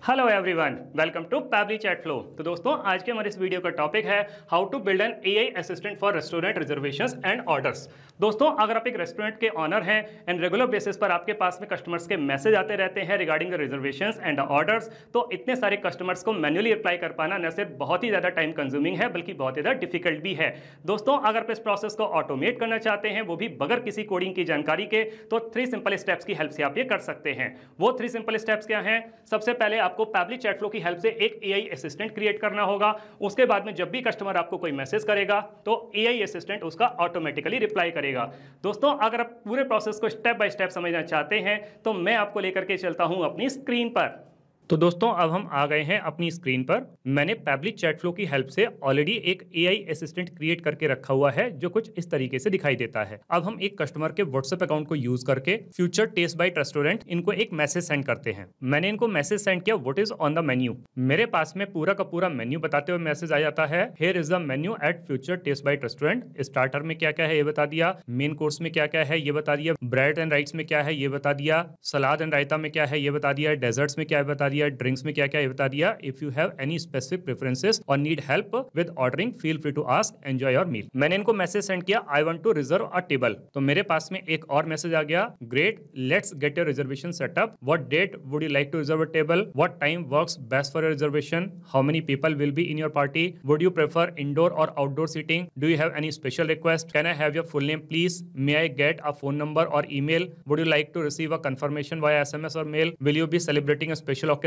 Hello everyone, welcome to Pabbly chat flow. तो दोस्तों, आज के हमारे इस वीडियो का टॉपिक है how to build an AI assistant for restaurant reservations and orders. दोस्तों, अगर आप एक रेस्टोरेंट के ऑनर हैं एंड रेगुलर बेसिस पर आपके पास में कस्टमर्स के मैसेज आते रहते हैं regarding the reservations and orders, तो इतने सारे कस्टमर्स को मैन्युअली रिप्लाई कर पाना न सिर्फ बहुत ही ज़्यादा टाइम कंज्यूमिंग है बल्कि बहुत ही ज़्यादा डिफिकल्ट भी है। दोस्तों, अगर आप इस प्रोसेस को ऑटोमेट करना चाहते हैं, वो भी बगैर किसी कोडिंग की जानकारी के, तो 3 सिंपल स्टेप्स की हेल्प से आप ये कर सकते हैं। वो 3 सिंपल स्टेप्स क्या हैं? सबसे पहले आपको पैबली चैट फ्लो की हेल्प से एक एआई असिस्टेंट क्रिएट करना होगा। उसके बाद में जब भी कस्टमर आपको कोई मैसेज करेगा तो एआई असिस्टेंट उसका ऑटोमेटिकली रिप्लाई करेगा। दोस्तों, अगर आप पूरे प्रोसेस को स्टेप बाय स्टेप समझना चाहते हैं तो मैं आपको लेकर के चलता हूं अपनी स्क्रीन पर। तो दोस्तों, अब हम आ गए हैं अपनी स्क्रीन पर। मैंने पैबली चैट फ्लो की हेल्प से ऑलरेडी एक एआई असिस्टेंट क्रिएट करके रखा हुआ है जो कुछ इस तरीके से दिखाई देता है। अब हम एक कस्टमर के व्हाट्सएप अकाउंट को यूज करके फ्यूचर टेस्ट बाइट रेस्टोरेंट इनको एक मैसेज सेंड करते हैं। मैंने इनको मैसेज सेंड किया, what is on the menu. मेरे पास में पूरा का पूरा मेन्यू बताते हुए मैसेज आ जाता है, here is the menu at Future Taste Bite restaurant. Starter में क्या क्या है ये बता दिया, मेन कोर्स में क्या क्या है ये बता दिया, ब्रेड एंड राइट्स में क्या है ये बता दिया, सलाद एंड रायता में क्या है ये बता दिया, डेजर्ट्स में क्या है बता दिया, ड्रिंक्स में क्या क्या ये बता दिया। If you have any specific preferences or need help with ordering, feel free to ask, enjoy your meal. मैंने इनको मैसेज सेंड किया, I want to reserve a table. तो मेरे पास में एक और मैसेज आ गया, great, let's get your reservation set up. What date would you like to reserve a table? What time works best for your reservation? How many people will be in your party? Would you prefer indoor or outdoor seating? Do you have any special request? Can I have your full name please? May I get a phone number or email? Would you like to receive a confirmation via SMS or mail? Will you be celebrating a special occasion?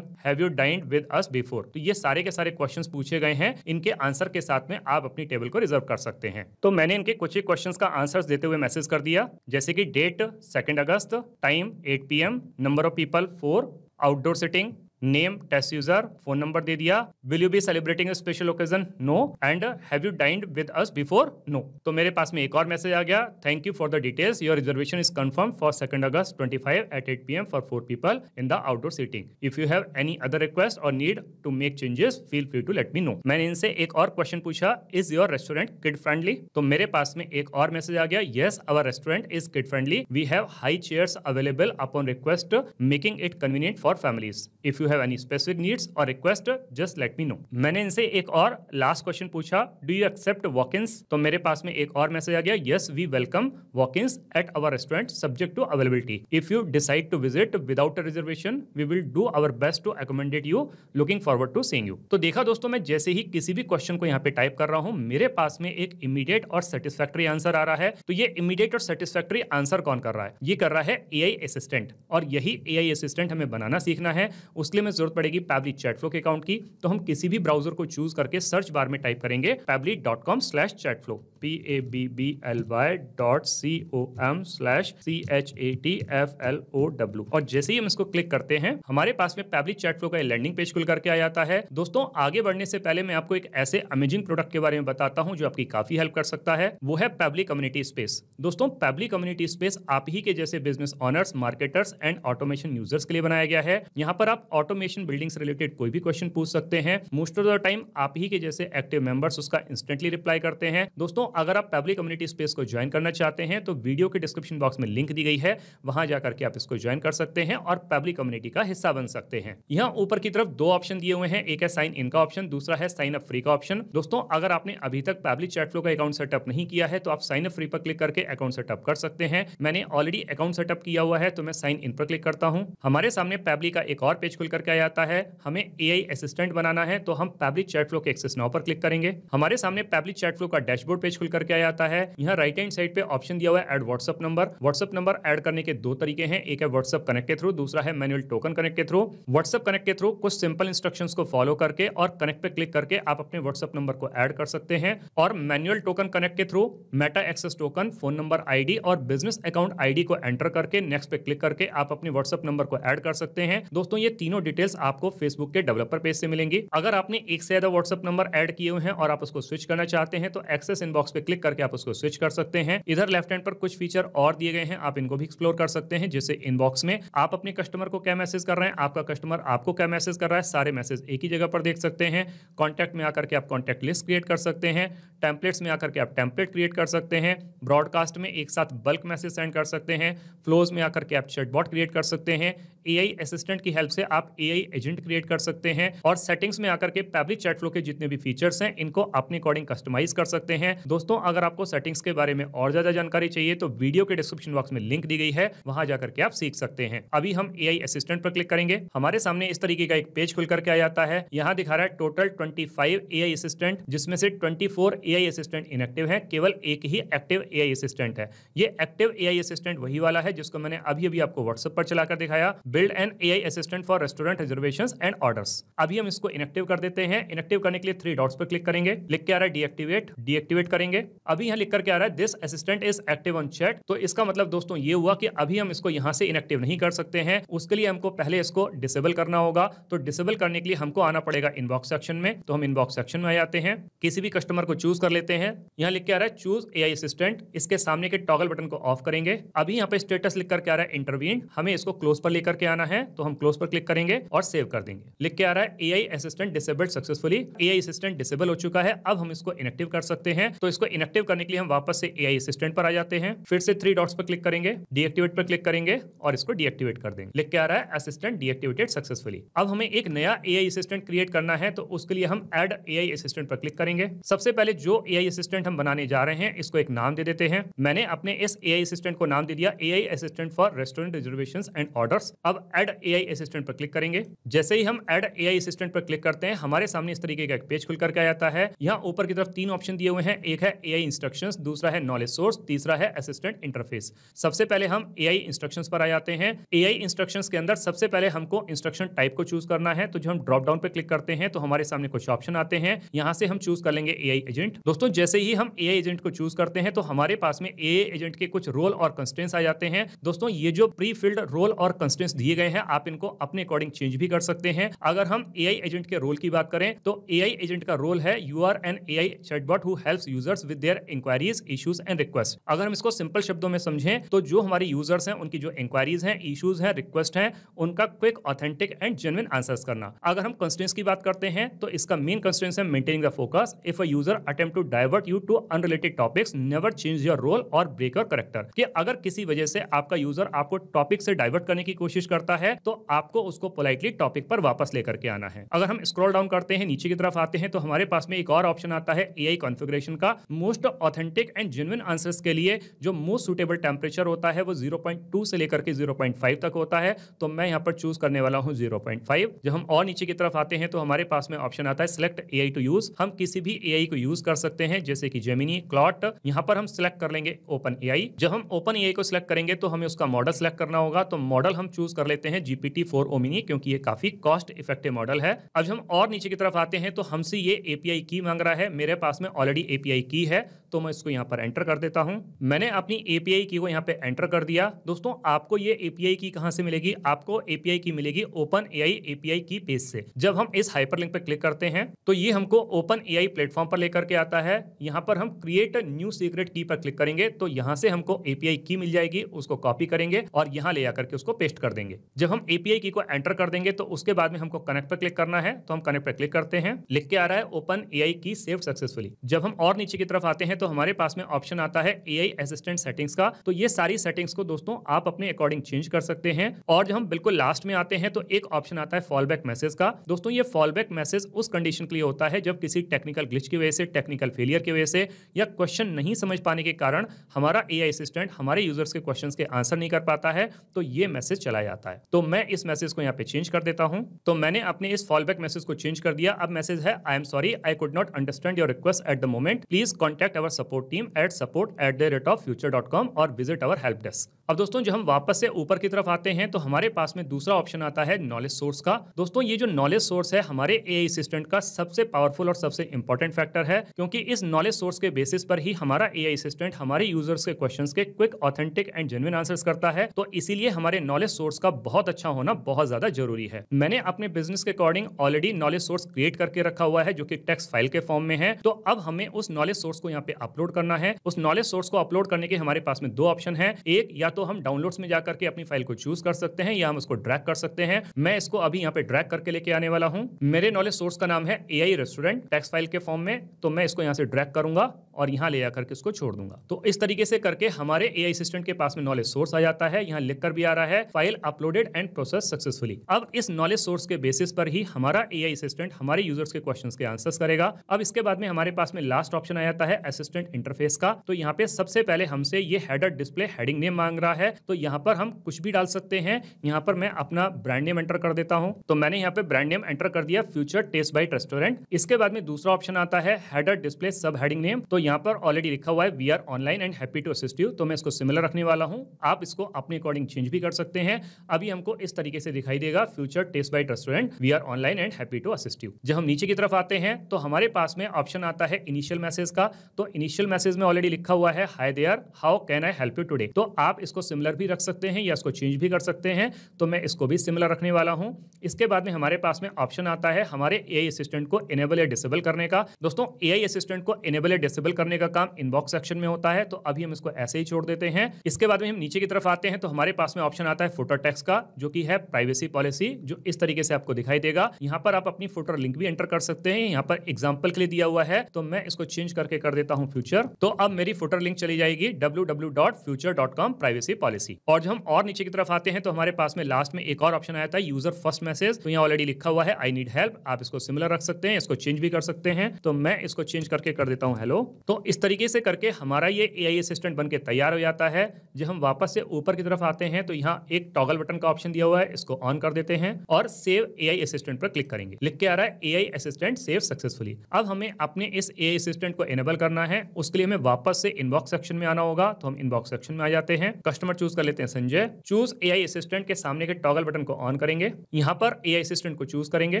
Have you dined with us before? तो ये सारे के सारे questions पूछे गए हैं। इनके answer के साथ में आप अपनी टेबल को रिजर्व कर सकते हैं। तो मैंने इनके कुछ ही क्वेश्चंस का आंसर्स देते हुए मैसेज कर दिया, जैसे कि डेट 2 अगस्त, time 8 PM, number of people 4, outdoor seating, name test user, phone number दे दिया, will you be celebrating a special occasion? No, and have you dined with us before? No. तो मेरे पास में एक और मैसेज आ गया, thank you for the details, your reservation is confirm for 2 August 25 at 8 PM for 4 people in the outdoor seating. If you have any other request or need to make changes, feel free to let me know. मैंने इनसे एक और question पूछा, is your restaurant kid friendly? तो मेरे पास में एक और मैसेज आ गया, yes, our restaurant is kid friendly, we have high chairs available upon request, making it convenient for families. If you have any specific or request, just let me know. मैंने इनसे एक और लास्ट क्वेश्चन पूछा, do you accept walk-ins? तो मेरे पास में एक और मैसेज आ गया, yes, we welcome walk-ins at our restaurant subject to availability. If you decide to visit without a reservation, we will do our best to accommodate you, looking forward to seeing you. तो देखा दोस्तों, मैं जैसे ही किसी भी question को यहाँ पे टाइप कर रहा हूं, मेरे पास में एक इमीडिएट और सेटिस्फैक्टरी आंसर आ रहा है। तो ये इमीडिएट और सेटिस्फैक्टरी आंसर कौन कर रहा है? ये कर रहा है एआई असिस्टेंट। और यही एआई असिस्टेंट हमें बनाना सीखना है। उसके लिए हमें जरूरत पड़ेगी पैबली चैट फ्लो के अकाउंट की। तो हम किसी भी ब्राउजर को चूज करके सर्च बार में टाइप करेंगे pabbly.com/chatflow, pabbly.com/chatflow। और जैसे ही हम इसको क्लिक करते हैं, हमारे पास में पैबली चैट फ्लो का लैंडिंग पेज खुल करके आ जाता है। दोस्तों, आगे बढ़ने से पहले मैं आपको एक ऐसे अमेजिंग प्रोडक्ट के बारे में बताता हूं जो आपकी काफी हेल्प कर सकता है। वो है पैबली कम्युनिटी स्पेस। दोस्तों, पैबली कम्युनिटी स्पेस आप ही के जैसे business honours, marketers and automation users के लिए बनाया गया है। यहाँ पर आप ऑटोमेशन बिल्डिंग से रिलेटेड कोई भी क्वेश्चन पूछ सकते हैं। मोस्ट ऑफ द टाइम आप ही के जैसे एक्टिव मेंबर्स उसका इंस्टेंटली रिप्लाई करते हैं। दोस्तों, अगर आप पैबली कम्युनिटी स्पेस को ज्वाइन करना चाहते हैं तो वीडियो के डिस्क्रिप्शन बॉक्स में लिंक दी गई है, वहां जाकर के आप इसको ज्वाइन कर सकते हैं और पैबली कम्युनिटी का हिस्सा बन सकते हैं। यहाँ ऊपर की तरफ 2 ऑप्शन दिए हुए हैं, एक है साइन इन का ऑप्शन, दूसरा है साइन अप फ्री का ऑप्शन। दोस्तों, अगर आपने अभी तक पैबली चैट फ्लो का अकाउंट सेटअप नहीं किया है तो आप साइन अप फ्री पर क्लिक करके अकाउंट सेटअप कर सकते हैं। मैंने ऑलरेडी अकाउंट सेटअप किया हुआ है तो मैं साइन इन पर क्लिक करता हूं। हमारे सामने पैबली का एक और पेज खुल करके आ जाता है। हमें एआई असिस्टेंट बनाना है तो हम पैबली चैट फ्लो के एक्सेस नाउ पर क्लिक करेंगे। हमारे सामने पैबली चैट फ्लो का डैशबोर्ड पेज खुल करके आ जाता है। यहाँ राइट हैंड साइड पे ऑप्शन दिया हुआ है add WhatsApp number. WhatsApp number add करने के 2 तरीके हैं, एक है व्हाट्सएप कनेक्ट के थ्रू, दूसरा है मैनुअल टोकन कनेक्ट के थ्रू। व्हाट्सएप कनेक्ट के थ्रू कुछ सिंपल इंस्ट्रक्शंस को फॉलो करके और कनेक्ट पे क्लिक करके आप अपने व्हाट्सएप नंबर को ऐड कर सकते हैं। और मैनुअल टोकन कनेक्ट के through meta access token, phone number ID और बिजनेस अकाउंट आईडी को एंटर करके नेक्स्ट पे क्लिक करके आप अपने व्हाट्सएप नंबर को ऐड कर सकते हैं। दोस्तों, ये तीनों डिटेल्स आपको फेसबुक के डेवलपर पेज से मिलेंगी। अगर आपने एक से ज्यादा व्हाट्सएप नंबर ऐड किए हुए हैं और आप उसको स्विच करना चाहते हैं तो एक्सेस इनबॉक्स पे क्लिक करके आप उसको स्विच कर सकते हैं। इधर लेफ्ट हैंड पर कुछ फीचर और दिए गए हैं, आप इनको भी एक्सप्लोर कर सकते हैं। जैसे इनबॉक्स में आप अपने कस्टमर को क्या मैसेज कर रहे हैं, आपका कस्टमर आपको क्या मैसेज कर रहा है, सारे मैसेज एक ही जगह पर देख सकते हैं। कॉन्टैक्ट में आकर के आप कॉन्टैक्ट लिस्ट क्रिएट कर सकते हैं। टेम्पलेट्स में आकर के आप टेम्पलेट क्रिएट कर सकते हैं। ब्रॉडकास्ट में एक साथ बल्क मैसेज सेंड कर सकते हैं। फ्लोज में आकर के आप चैटबॉट क्रिएट कर सकते हैं। एआई असिस्टेंट की हेल्प से आप एआई एजेंट क्रिएट कर सकते हैं और सेटिंग्स में आकर के पैब्लिक चैट फ्लो के जितने भी फीचर्स हैं इनको अपने अकॉर्डिंग कस्टमाइज कर सकते हैं। दोस्तों अगर आपको सेटिंग्स के बारे में और ज्यादा जानकारी चाहिए तो वीडियो के डिस्क्रिप्शन बॉक्स में लिंक दी गई है, वहां जाकर के आप सीख सकते हैं। अभी हम एआई असिस्टेंट पर क्लिक करेंगे। हमारे सामने इस तरीके का एक पेज खुल करके आ जाता है। यहाँ दिखा रहा है टोटल 25 एआई असिस्टेंट, जिसमें से 24 एआई असिस्टेंट इनएक्टिव है, केवल एक ही एक्टिव एआई असिस्टेंट है। ये एक्टिव एआई असिस्टेंट वही वाला है जिसको मैंने अभी आपको व्हाट्सएप पर चलाकर दिखाया, build an AI assistant for restaurant reservations and orders. अभी हम इसको इनएक्टिव कर देते हैं। इनएक्टिव करने के लिए 3 डॉट्स पर क्लिक करेंगे, लिख के आ रहा है डीएक्टिवेट, डीएक्टिवेट करेंगे। अभी यहाँ लिख करके आ रहा है this assistant is active on chat. तो इसका मतलब दोस्तों ये हुआ कि अभी हम इसको यहाँ से इनएक्टिव नहीं कर सकते हैं, उसके लिए हमको पहले इसको डिसेबल करना होगा। तो डिसेबल करने के लिए हमको आना पड़ेगा इनबॉक्स सेक्शन में। तो हम इनबॉक्स सेक्शन में आ जाते हैं, किसी भी कस्टमर को चूज कर लेते हैं। यहाँ लिख के आ रहा है चूज एआई असिस्टेंट, इसके सामने के टॉगल बटन को ऑफ करेंगे। अभी यहाँ पे स्टेटस लिख करके आ रहा है इंटरवीन, हमें इसको क्लोज पर लेकर के आना है। तो हम क्लोज पर क्लिक करेंगे और सेव कर देंगे। लिख के आ रहा है AI assistant disabled successfully, AI assistant disable हो चुका है। अब हम इसको इनएक्टिव कर सकते हैं। तो इसको इनएक्टिव करने के लिए हम वापस से एआई असिस्टेंट पर आ जाते हैं, फिर से 3 डॉट्स पर क्लिक करेंगे, डीएक्टिवेट पर क्लिक करेंगे और इसको डीएक्टिवेट कर देंगे। लिख के आ रहा है असिस्टेंट डीएक्टिवेटेड सक्सेसफुली। अब हमें एक नया एआई असिस्टेंट क्रिएट करना है, तो उसके लिए हम ऐड एआई असिस्टेंट पर क्लिक करेंगे। सबसे पहले जो एआई असिस्टेंट हम बनाने जा रहे हैं इसको एक नाम दे देते हैं। मैंने अपने इस एआई असिस्टेंट को नाम दे दिया AI assistant for restaurant reservations and orders. अब ऐड एआई असिस्टेंट पर क्लिक करेंगे। जैसे ही हम ऐड एआई असिस्टेंट पर क्लिक करते हैं हमारे सामने इस तरीके का एक पेज खुल करके आ जाता है। यहाँ ऊपर की तरफ 3 ऑप्शन दिए हुए हैं, एक है एआई इंस्ट्रक्शंस, दूसरा है नॉलेज सोर्स, तीसरा है असिस्टेंट इंटरफेस। सबसे पहले हम एआई इंस्ट्रक्शंस पर आ जाते हैं। एआई इंस्ट्रक्शंस के अंदर सबसे पहले हमको इंस्ट्रक्शन टाइप को चूज करना है। तो जो हम ड्रॉप डाउन पे क्लिक करते हैं तो हमारे सामने कुछ ऑप्शन आते हैं, यहाँ से हम चूज कर लेंगे एआई एजेंट। दोस्तों जैसे ही हम एआई एजेंट को चूज करते हैं तो हमारे पास में एआई एजेंट के कुछ रोल और कंस्ट्रेंट्स आ जाते हैं। दोस्तों ये जो प्री फिल्ड रोल और कंस्ट्रेंट्स दिए गए हैं आप इनको अपने अकॉर्डिंग चेंज भी कर सकते हैं। अगर हम एआई एजेंट के रोल की बात करें तो एआई एजेंट का रोल है you are an AI chatbot who helps users with their inquiries, issues and request. अगर हम इसको सिंपल शब्दों में समझें तो जो हमारे यूजर्स हैं उनकी जो इंक्वायरीज हैं, इश्यूज हैं, रिक्वेस्ट हैं, उनका quick, authentic and genuine answers करना। अगर हम कंस्ट्रेंट्स की बात करते हैं तो इसका मेन कंस्ट्रेंट्स है maintaining the focus, if a user attempt to divert you to unrelated topics, never change your role और ब्रेक योर कैरेक्टर। कि अगर किसी वजह से आपका यूजर आपको टॉपिक से डाइवर्ट करने की कोशिश करता है तो आपको उसको पोलाइटली टॉपिक पर वापस लेकर के आना है। अगर हम स्क्रॉल डाउन करते हैं, नीचे की तरफ आते हैं तो हमारे पास में एक और ऑप्शन आता है एआई कॉन्फ़िगरेशन का। Most authentic and genuine answers के लिए जो मोस्ट सुटेबल टेंपरेचर होता है वो 0.2 से लेकर के 0.5 तक होता है। तो मैं यहाँ पर चूज करने वाला हूँ 0.5। जब हम और नीचे की तरफ आते हैं तो हमारे पास में ऑप्शन आता है सिलेक्ट एआई टू यूज। हम किसी भी एआई को यूज कर सकते हैं जैसे कि जेमिनी, क्लॉट। यहाँ पर हम सिलेक्ट कर लेंगे ओपन एआई। जब हम ओपन एआई को सिलेक्ट करेंगे तो हमें उसका मॉडल सिलेक्ट करना होगा। तो मॉडल हम चूज कर लेते हैं GPT-4 ओमिनी, क्योंकि ये काफी कॉस्ट इफेक्टिव मॉडल है। अब हम और नीचे की तरफ आते हैं तो हमसे ये एपीआई की मांग रहा है। मेरे पास में ऑलरेडी एपीआई की है तो मैं इसको यहाँ पर एंटर कर देता हूँ। मैंने अपनी एपीआई की को यहाँ पे एंटर कर दिया। दोस्तों आपको ये एपीआई की कहां से मिलेगी? आपको एपीआई की मिलेगी ओपन एआई एपीआई की पेज से। जब हम इस हाइपरलिंक पे क्लिक करते हैं तो ये हमको ओपन एआई प्लेटफॉर्म पर लेकर के आता है। यहाँ पर हम क्रिएट न्यू सीक्रेट की पर क्लिक करेंगे तो यहाँ से हमको एपीआई की मिल जाएगी, उसको कॉपी करेंगे और यहाँ ले आकर के उसको पेस्ट कर देंगे। जब हम एपीआई की को एंटर कर देंगे तो उसके बाद में हमको कनेक्ट पर क्लिक करना है। तो हम कनेक्ट पर क्लिक करते हैं, लिख के आ रहा है ओपन एआई की सेव्ड सक्सेसफुली। जब हम और नीचे की तरफ आते हैं तो हमारे पास में ऑप्शन आता है एआई असिस्टेंट सेटिंग्स का। तो ये सारी सेटिंग्स को दोस्तों आप अपने अकॉर्डिंग चेंज कर सकते हैं। और जब हम बिल्कुल लास्ट में आते हैं तो एक ऑप्शन आता है फॉल बैक मैसेज का। दोस्तों ये फॉल बैक मैसेज उस कंडीशन के लिए होता है जब किसी टेक्निकल ग्लिच की वजह से, टेक्निकल फेलियर की वजह से या क्वेश्चन नहीं समझ पाने के कारण हमारा एआई असिस्टेंट हमारे यूजर्स के क्वेश्चंस के आंसर नहीं कर पाता है तो ये मैसेज चला जाता है। तो मैं इस मैसेज को यहाँ पे चेंज कर देता हूं। तो मैंने अपने इस फॉल बैक मैसेज को चेंज कर दिया। अब मैसेज है I am sorry I could not understand your request at the moment, please contact our support team at support@future.com और विजिट अवर हेल्प डेस्क। अब दोस्तों जब हम वापस से ऊपर की तरफ आते हैं तो हमारे पास में दूसरा ऑप्शन आता है नॉलेज सोर्स का। दोस्तों ये जो नॉलेज सोर्स है हमारे एआई असिस्टेंट का सबसे पावरफुल और सबसे इंपॉर्टेंट फैक्टर है, क्योंकि इस नॉलेज सोर्स के बेसिस पर ही हमारा एआई असिस्टेंट हमारे यूजर्स के क्वेश्चंस के quick, authentic and genuine answers करता है। तो इसीलिए हमारे नॉलेज सोर्स का बहुत अच्छा होना बहुत ज्यादा जरूरी है। मैंने अपने बिजनेस के according already knowledge source create करके रखा हुआ है जो कि टेक्स्ट फाइल के फॉर्म में है। तो अब हमें उस नॉलेज सोर्स को यहाँ पे अपलोड करना है। उस नॉलेज सोर्स को अपलोड करने के हमारे पास में दो ऑप्शन है। एक, या तो हम डाउनलोड्स में जाकर के अपनी फाइल को चूज कर सकते हैं या हम उसको ड्रैग कर सकते हैं। मैं इसको अभी यहाँ पे ड्रैग करके लेके आने वाला हूँ। मेरे नॉलेज सोर्स का नाम है AI रेस्टोरेंट टेक्स्ट फाइल के फॉर्म में, तो मैं इसको यहाँ से ड्रैग करूंगा और यहाँ ले आकर के इसको छोड़ दूंगा। तो इस तरीके से करके हमारे AI असिस्टेंट के पास में नॉलेज सोर्स आ जाता है। यहाँ लिखकर भी आ रहा है file uploaded and process successfully. अब इस नॉलेज सोर्स के बेसिस पर ही हमारा AI असिस्टेंट हमारे यूजर्स के क्वेश्चंस के आंसर्स करेगा। अब इसके बाद में हमारे पास में लास्ट ऑप्शन आ जाता है असिस्टेंट इंटरफेस का। तो यहाँ पे सबसे पहले हमसे ये हेडर डिस्प्ले हेडिंग नेम मांग रहा है, तो यहाँ पर हम कुछ भी डाल सकते हैं। यहाँ पर मैं अपना ब्रांड नेम एंटर कर देता हूँ। तो मैंने यहाँ पे ब्रांड नेम एंटर कर दिया, फ्यूचर टेस्ट बाइट रेस्टोरेंट। इसके बाद में दूसरा ऑप्शन आता है header display sub heading name. तो यहाँ पर ऑलरेडी लिखा हुआ है we are online and happy to assist you, तो मैं इसको सिमिलर रखने वाला हूँ। आप इसको अपने अकॉर्डिंग चेंज भी कर सकते हैं। अभी हमको इस तरीके से दिखाई देगा, Future Taste Bite restaurant, we are online and happy to assist you. जब हम नीचे की तरफ आते हैं तो हमारे पास में ऑप्शन आता है इनिशियल मैसेज का। तो इनिशियल मैसेज में ऑलरेडी लिखा हुआ है hi there, how can I help you today. तो आप इसको सिमिलर भी रख सकते हैं या इसको चेंज भी कर सकते हैं। तो मैं इसको भी सिमिलर रखने वाला हूं। इसके बाद में हमारे पास में ऑप्शन आता है हमारे AI असिस्टेंट को इनेबल या डिसेबल करने का। दोस्तों AI असिस्टेंट को इनेबल या डिसेबल करने का काम इनबॉक्स सेक्शन में होता है, तो अभी हम इसको ऐसे ही छोड़ देते हैं। इसके बाद में हम नीचे की तरफ आते हैं तो हमारे पास में ऑप्शन आता है फुटर टेक्स्ट का, जो कि है प्राइवेसी पॉलिसी, जो इस तरीके से आपको दिखाई देगा। यहाँ पर आप अपनी फुटर लिंक भी एंटर कर सकते हैं। यहाँ पर एग्जाम्पल के लिए दिया हुआ है, तो मैं इसको चेंज करके कर देता हूँ फ्यूचर। तो अब मेरी फुटर लिंक चली जाएगी www.future.com प्राइवेसी पॉलिसी। और जब हम और नीचे की तरफ आते हैं तो हमारे पास में लास्ट में एक और ऑप्शन आया था यूजर फर्स्ट मैसेज। तो यहाँ ऑलरेडी लिखा हुआ है आई नीड हेल्प। आप इसको सिमिलर रख सकते हैं, इसको चेंज भी कर सकते हैं। तो मैं इसको चेंज करके कर देता हूँ हेलो। तो इस तरीके से करके हमारा ये AI असिस्टेंट बनके तैयार हो जाता है। जब हम वापस से ऊपर की तरफ आते हैं तो यहाँ एक टॉगल बटन का ऑप्शन दिया हुआ है, इसको ऑन कर देते हैं और सेव AI असिस्टेंट पर क्लिक करेंगे। लिख के आ रहा है AI असिस्टेंट सेव सक्सेसफुली। अब हमें अपने इस AI असिस्टेंट को इनेबल करना है। उसके लिए हमें वापस से इनबॉक्स सेक्शन में आना होगा। तो हम इनबॉक्स सेक्शन में आ जाते हैं, कस्टमर चूज कर लेते हैं संजय। चूज AI असिस्टेंट के सामने के टॉगल बटन को ऑन करेंगे, यहाँ पर AI असिस्टेंट को चूज करेंगे।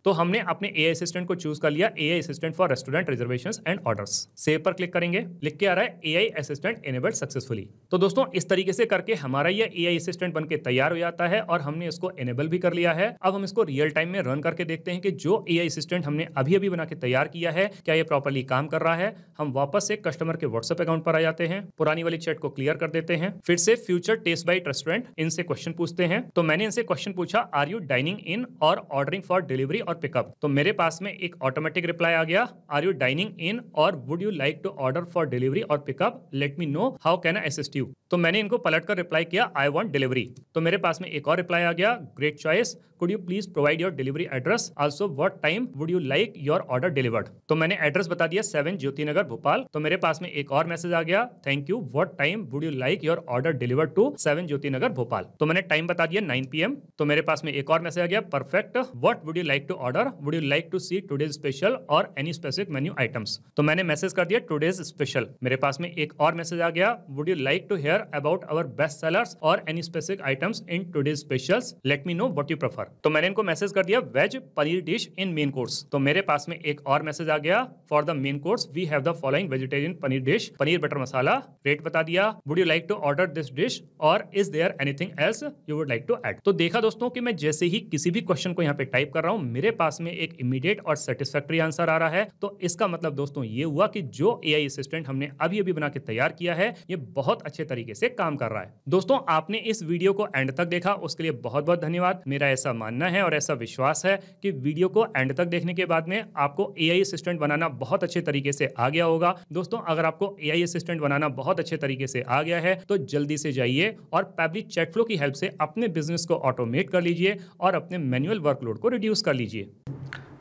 तो हमने अपने AI असिस्टेंट को चूज कर लिया, AI assistant for restaurant reservations and orders. Save पर क्लिक करेंगे, लिख के आ रहा है AI असिस्टेंट इनेबल्ड सक्सेसफुली। तो दोस्तों इस तरीके से करके हमारा ये AI असिस्टेंट बनके तैयार हो जाता है और हमने इसको इनेबल भी कर लिया है। अब हम इसको रियल टाइम में रन करके देखते हैं कि जो AI असिस्टेंट हमने अभी अभी बना के तैयार किया है क्या ये प्रॉपर्ली काम कर रहा है। हम वापस से कस्टमर के व्हाट्सएप अकाउंट पर आ जाते हैं, पुरानी वाली चैट को क्लियर कर देते हैं, फिर से फ्यूचर टेस्ट बाइट रेस्टोरेंट इनसे क्वेश्चन पूछते हैं। तो मैंने इनसे क्वेश्चन पूछा आर यू डाइनिंग इन और ordering for delivery or pickup. तो मेरे पास में एक ऑटोमेटिक रिप्लाई आ गया, are you dining in or would you like to order for delivery or pickup, let me know how can I assist you. तो मैंने इनको पलट कर रिप्लाई किया आई वांट डिलीवरी। तो मेरे पास में एक और रिप्लाई आ गया, great choice, could you please provide your delivery address, also what time would you like your order delivered. तो मैंने एड्रेस बता दिया 7 ज्योति नगर भोपाल। तो मेरे पास में एक और मैसेज आ गया, thank you, what time would you like your order delivered to 7 Jyoti Nagar Bhopal. तो मैंने टाइम बता दिया 9 PM। तो मेरे पास में एक और मैसेज आ गया, perfect, what would you like to order, would you like to see today's special और एनी स्पेसिफिक मेन्यू आइटम्स। तो मैंने मैसेज कर दिया टुडेज स्पेशल। मेरे पास में एक और मैसेज आ गया, would you like to hear about our best sellers or any specific items in today's specials, let me know what you prefer. तो मैंने इनको मैसेज कर दिया veg paneer dish in main course. तो मेरे पास में एक और मैसेज आ गया, for the main course we have the following vegetarian paneer dish, paneer butter masala, rate बता दिया, would you like to order this dish और is there anything else you would like to add. तो देखा दोस्तों कि मैं जैसे ही किसी भी क्वेश्चन को यहाँ पे टाइप कर रहा हूँ मेरे पास में एक इमीडिएट और सेटिस्फैक्टरी आंसर आ रहा है। तो इसका मतलब दोस्तों ये हुआ कि जो AI असिस्टेंट हमने अभी अभी बना के तैयार किया है ये बहुत अच्छे तरीके से काम कर रहा है। दोस्तों आपने इस वीडियो को एंड तक देखा उसके लिए बहुत बहुत धन्यवाद। मेरा ऐसा मानना है और ऐसा विश्वास है कि वीडियो को एंड तक देखने के बाद में आपको AI असिस्टेंट बनाना बहुत अच्छे तरीके से आ गया होगा। दोस्तों अगर आपको AI असिस्टेंट बनाना बहुत अच्छे तरीके से आ गया है तो जल्दी से जाइए और पैबली चैट फ्लो की हेल्प से अपने बिजनेस को ऑटोमेट कर लीजिए और अपने मैनुअल वर्कलोड को रिड्यूस कर लीजिए।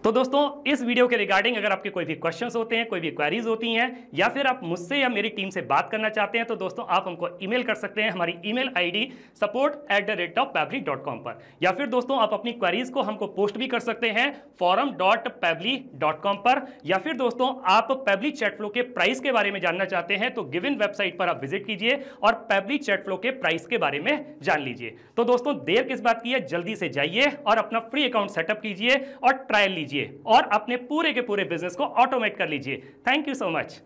तो दोस्तों इस वीडियो के रिगार्डिंग अगर आपके कोई भी क्वेश्चंस होते हैं, कोई भी क्वेरीज होती हैं या फिर आप मुझसे या मेरी टीम से बात करना चाहते हैं तो दोस्तों आप हमको ईमेल कर सकते हैं हमारी ईमेल आईडी support@pably.com पर, या फिर दोस्तों आप अपनी क्वेरीज को हमको पोस्ट भी कर सकते हैं forum.pably.com पर, या फिर दोस्तों आप पैबली चैट फ्लो के प्राइस के बारे में जानना चाहते हैं तो गिवन वेबसाइट पर आप विजिट कीजिए और पैबली चैट फ्लो के प्राइस के बारे में जान लीजिए। तो दोस्तों देर किस बात की है, जल्दी से जाइए और अपना फ्री अकाउंट सेटअप कीजिए और ट्रायल लीजिए और अपने पूरे के पूरे बिजनेस को ऑटोमेट कर लीजिए। Thank you so much.